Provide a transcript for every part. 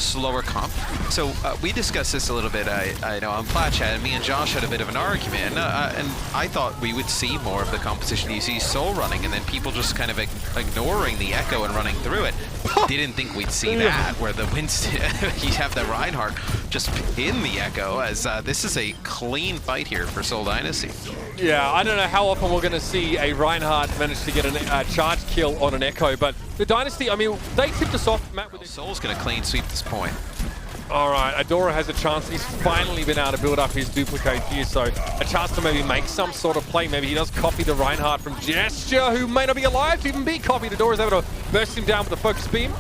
slower comp. So we discussed this a little bit, I know, on Plat Chat, and me and Josh had a bit of an argument, and I thought we would see more of the composition. You see Seoul running, and then people just kind of ignoring the Echo and running through it. Didn't think we'd see that, where the Winston, you have the Reinhardt just in the Echo, as this is a clean fight here for Seoul Dynasty. Yeah, I don't know how often we're going to see a Reinhardt manage to get a charge kill on an Echo, but the Dynasty, I mean, they tipped us off, Matt. With Seoul's going to clean sweep this point. All right, Adora has a chance. He's finally been able to build up his duplicate here, so a chance to maybe make some sort of play. Maybe he does copy the Reinhardt from Gesture, who may not be alive to even be copied. Adora's able to burst him down with the focus beam.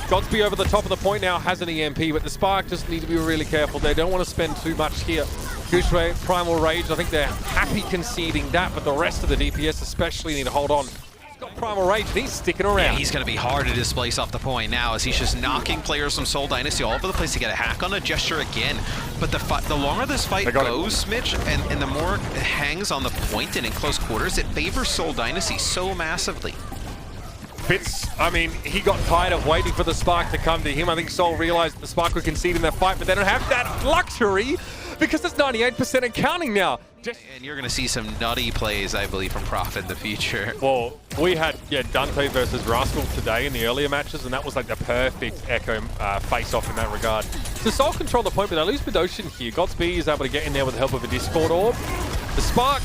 Godsby over the top of the point now has an EMP, but the Spark just need to be really careful. They don't want to spend too much here. Gushue, Primal Rage, I think they're happy conceding that, but the rest of the DPS especially need to hold on. Got Primal Rage, and he's sticking around. Yeah, he's going to be hard to displace off the point now, as he's just knocking players from Seoul Dynasty all over the place to get a hack on a Gesture again. But the longer this fight goes, Mitch, and the more it hangs on the point and in close quarters, it favors Seoul Dynasty so massively. Fitz, I mean, he got tired of waiting for the Spark to come to him. I think Seoul realized the Spark would concede in that fight, but they don't have that luxury because it's 98% and counting now. And you're going to see some nutty plays, I believe, from Prophet in the future. Well, we had Dante versus Rascal today in the earlier matches, and that was like the perfect Echo face-off in that regard. So Seoul control the point, but they lose Ocean here. Godsby is able to get in there with the help of a Discord Orb. The Spark,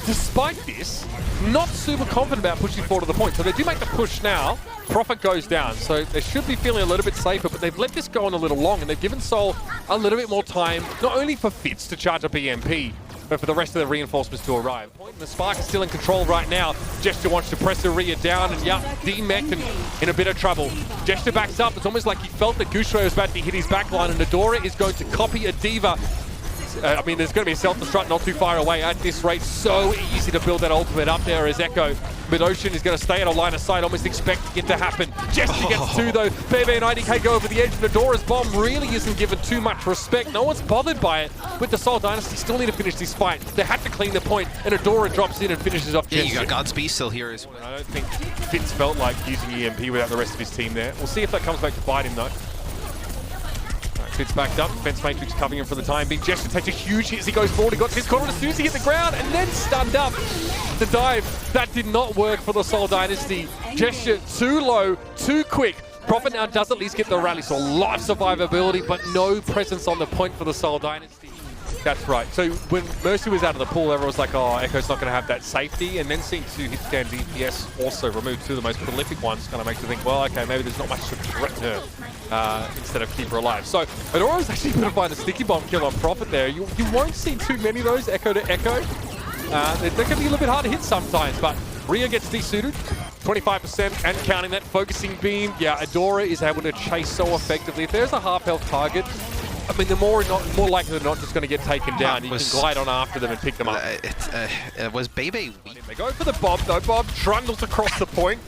despite this, not super confident about pushing forward to the point. So they do make the push now. Prophet goes down. So they should be feeling a little bit safer, but they've let this go on a little long, and they've given Seoul a little bit more time, not only for Fitz to charge up EMP, but for the rest of the reinforcements to arrive. The Spark is still in control right now. Gesture wants to press the rear down, and D-Mech in a bit of trouble. Gesture backs up. It's almost like he felt that Gushue was about to hit his backline, and Adora is going to copy a D.Va. I mean, there's going to be a self-destruct not too far away at this rate. So easy to build that ultimate up there as Echo. Mid-Ocean is going to stay at a line of sight, almost expecting it to happen. Gesture gets two, though. Bebe and IDK go over the edge. Adora's bomb really isn't given too much respect. No one's bothered by it. With the Seoul Dynasty, still need to finish this fight. They have to clean the point, and Adora drops in and finishes off Gesture. Yeah, you got Godspeed still here as well. I don't think Fitz felt like using EMP without the rest of his team there. We'll see if that comes back to bite him, though. Fitz backed up, Defense Matrix covering him for the time being. Gesture takes a huge hit as he goes forward. He got his corner as soon as he hit the ground and then stunned up. The dive, that did not work for the Seoul Dynasty. Gesture too low, too quick. Prophet now does at least get the rally, so a lot of survivability, but no presence on the point for the Seoul Dynasty. That's right. So when Mercy was out of the pool, everyone was like, oh, Echo's not going to have that safety. And then seeing two hit-scan DPS also remove two of the most prolific ones kind of makes you think, well, okay, maybe there's not much to threaten her instead of keep her alive. So Adora was actually going to find a sticky bomb kill on Prophet there. You won't see too many of those Echo to Echo. They can be a little bit hard to hit sometimes, but Rhea gets desuited. 25% and counting that focusing beam. Yeah, Adora is able to chase so effectively. If there's a half-health target, I mean, the more likely than not just going to get taken down. You can glide on after them and pick them up. It was Bebe. They go for the Bob, though. Bob trundles across the point.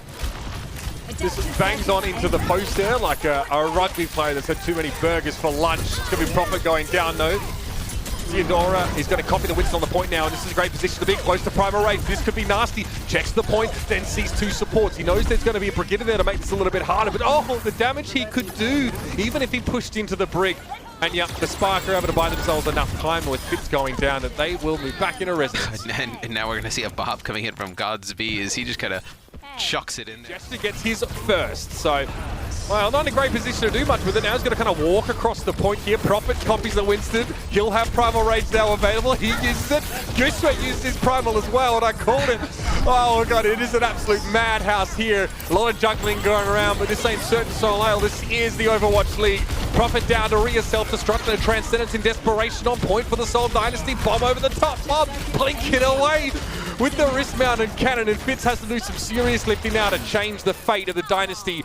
This bangs on into the post there like a rugby player that's had too many burgers for lunch. It's going to be Prophet going down, though. Theodora is going to copy the Winston on the point now, and this is a great position to be close to Primal Rage. This could be nasty. Checks the point, then sees two supports. He knows there's going to be a Brigadier there to make this a little bit harder, but oh, the damage he could do, even if he pushed into the Brig. And yeah, the Spark are able to buy themselves enough time with Fitz going down that they will move back into residence. And now we're going to see a Bob coming in from Godsby as he just kind of chucks it in there. Gesture gets his first, so well, not in a great position to do much with it. Now he's going to kind of walk across the point here. Prophet copies the Winston. He'll have Primal Rage now available. He uses it. Gushue used his Primal as well, and I called it. Oh god, it is an absolute madhouse here. A lot of juggling going around, but this ain't certain Soleil. This is the Overwatch League. Prophet down to Rhea, self-destruct and a Transcendence in desperation on point for the Seoul Dynasty. Bomb over the top. Bob blinking away with the wrist mount and cannon, and Fitz has to do some serious lifting now to change the fate of the Dynasty.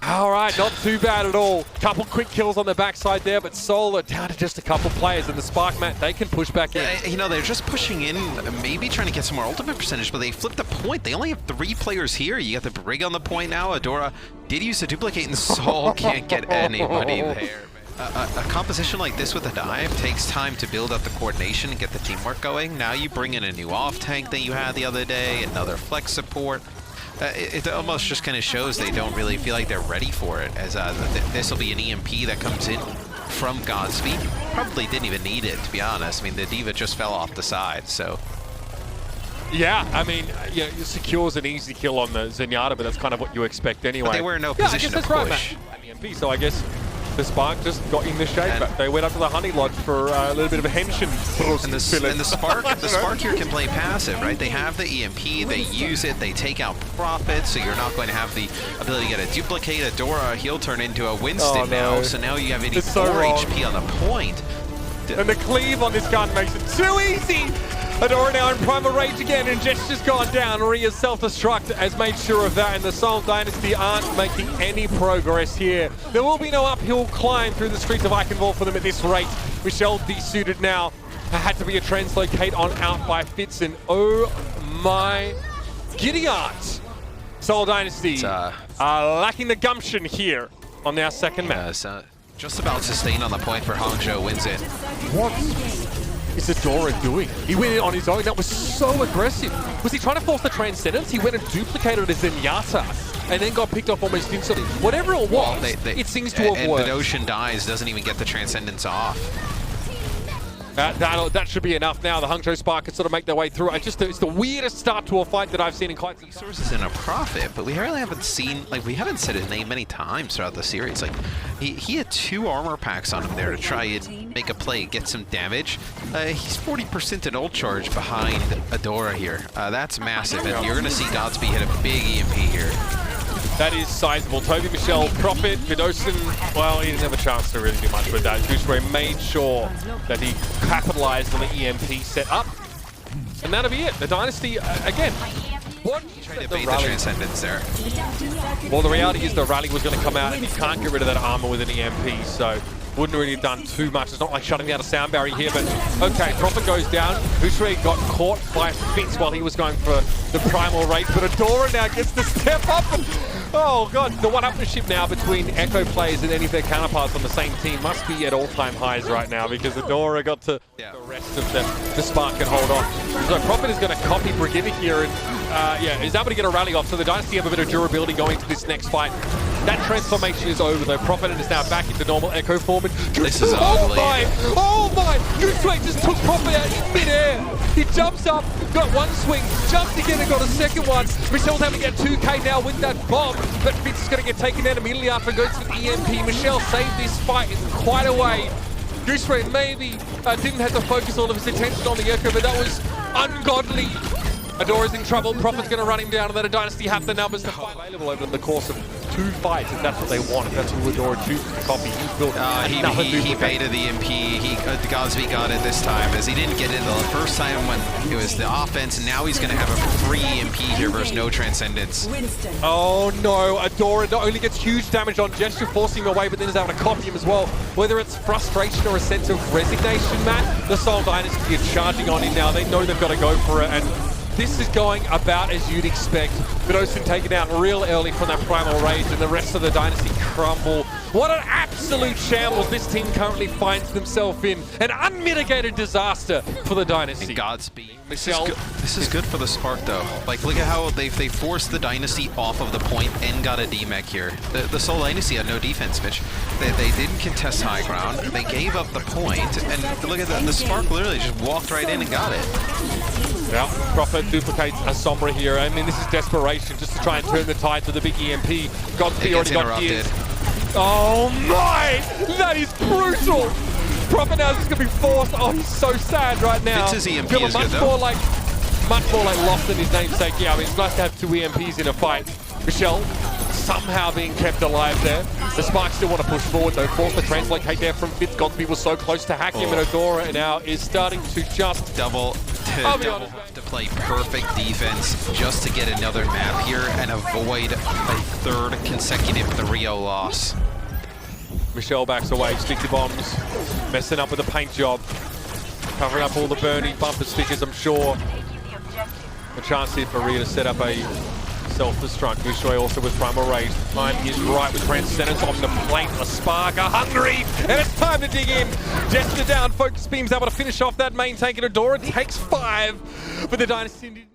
All right, not too bad at all. Couple quick kills on the backside there, but Seoul are down to just a couple players, and the Spark, Matt, they can push back in. You know, they're just pushing in, maybe trying to get some more ultimate percentage, but they flipped the point. They only have 3 players here. You got the Brig on the point now. Adora did use to duplicate, and Seoul can't get anybody there. A composition like this with a dive takes time to build up the coordination and get the teamwork going. Now you bring in a new off tank that you had the other day, another flex support. it almost just kind of shows they don't really feel like they're ready for it, as this will be an EMP that comes in from Godspeed. Probably didn't even need it, to be honest. I mean, the D.Va just fell off the side, so... Yeah, I mean, yeah, it secures an easy kill on the Zenyatta, but that's kind of what you expect anyway. But they were in no position to push. Right, EMP, so I guess the Spark just got in the shape. But they went up to the Honey Lodge for a little bit of a henshin. And the Spark here can play passive, right? They have the EMP, they use it, they take out Prophet, so you're not going to have the ability to get a duplicate. Adora, he'll turn into a Winston now, so now you have 84 HP on the point. And the cleave on this gun makes it too easy! Adora now in Primal Rage again, and Gesture's gone down. Rhea's self-destruct has made sure of that, and the Seoul Dynasty aren't making any progress here. There will be no uphill climb through the streets of Eichenwald for them at this rate. Michelle desuited now. Had to be a translocate on out by Fitz, and oh my giddy aunt. Seoul Dynasty are lacking the gumption here on their second match. Just about sustained on the point for Hangzhou wins it. What is Adora doing? He went in on his own. That was so aggressive. Was he trying to force the Transcendence? He went and duplicated his Zenyatta and then got picked off almost instantly. Whatever it was, it seems to have worked. And Ocean dies, doesn't even get the Transcendence off. That should be enough now. The Hangzhou Spark can sort of make their way through. It's the weirdest start to a fight that I've seen in quite some time. Resources in a Prophet, but we really haven't seen, like, we haven't said his name many times throughout the series. Like, he had 2 armor packs on him there to try and make a play, get some damage. He's 40% in ult charge behind Adora here. That's massive, and you're going to see Godspeed hit a big EMP here. That is sizable. Toby, Michelle, Prophet, Vidosin, well, he didn't have a chance to really do much with that. Gooseberry made sure that he capitalized on the EMP set up. And that'll be it. The Dynasty, again, what? Trying to bait the Transcendence there. Well, the reality is the rally was going to come out and you can't get rid of that armor with an EMP, so wouldn't really have done too much. It's not like shutting down a sound barrier here, but okay, Prophet goes down. Gooseberry got caught by Fitz while he was going for the Primal Rage, but Adora now gets to step up and oh god, the one-upmanship now between Echo players and any of their counterparts on the same team must be at all-time highs right now because Adora got to the rest of the Spark can hold on. So Prophet is going to copy Brigitte here and yeah, is able to get a rally off, so the Dynasty have a bit of durability going into this next fight. That transformation is over though. Prophet is now back into normal Echo form. And this is ugly. Oh my! Gooseberry just took Prophet out in mid-air. He jumps up, got one swing, jumped again and got a second one. Michelle's having to get 2k now with that bomb, but Fitz is going to get taken down immediately after goes to the EMP. Michelle saved this fight in quite a way. Gooseberry maybe didn't have to focus all of his attention on the Echo, but that was ungodly. Adora's in trouble. Prophet's going to run him down, and then a Dynasty have the numbers to fight available over the course of 2 fights, if that's what they want. If that's who Adora chooses to copy. He baited the EMP. Godspeed got it this time, as he didn't get it the first time when it was the offense, and now he's going to have a free EMP here versus no Transcendence. Oh no, Adora not only gets huge damage on Gesture, forcing him away, but then is able to copy him as well. Whether it's frustration or a sense of resignation, Matt, the Seoul Dynasty are charging on him now. They know they've got to go for it, and this is going about as you'd expect. Vidosin taken out real early from that Primal Rage, and the rest of the Dynasty crumble. What an absolute shambles this team currently finds themselves in. An unmitigated disaster for the Dynasty. And Godspeed. This is good for the Spark though. Like, look at how they forced the Dynasty off of the point and got a DMEC here. The Seoul Dynasty had no defense, Mitch. They didn't contest high ground. They gave up the point, and look at that. The Spark literally just walked right in and got it. Yeah, Prophet duplicates a Sombra here. I mean, this is desperation just to try and turn the tide to the big EMP. Godspeed already got gears. Oh my! That is brutal! Prophet now is just going to be forced. Oh, he's so sad right now. Fitz's EMP feeling is much good, more like lost than his namesake. Yeah, I mean, it's nice to have 2 EMPs in a fight. Michelle somehow being kept alive there. The Sparks still want to push forward though. Force the translocate there from Fitz. Godspeed was so close to hack him, and Adora now is starting to just to play perfect defense just to get another map here and avoid a 3rd consecutive 3-0 loss. Michelle backs away, sticky bombs, messing up with the paint job, covering up all the burning bumper stickers, I'm sure. A chance here for Rhea to set up a self-destruct. Gooseberry also with Primal Rage. Time is right with Transcendence on the plate. The Spark are hungry, and it's time to dig in. Gesture down, Focus Beam's able to finish off that main tank, and Adora takes 5. But the Dynasty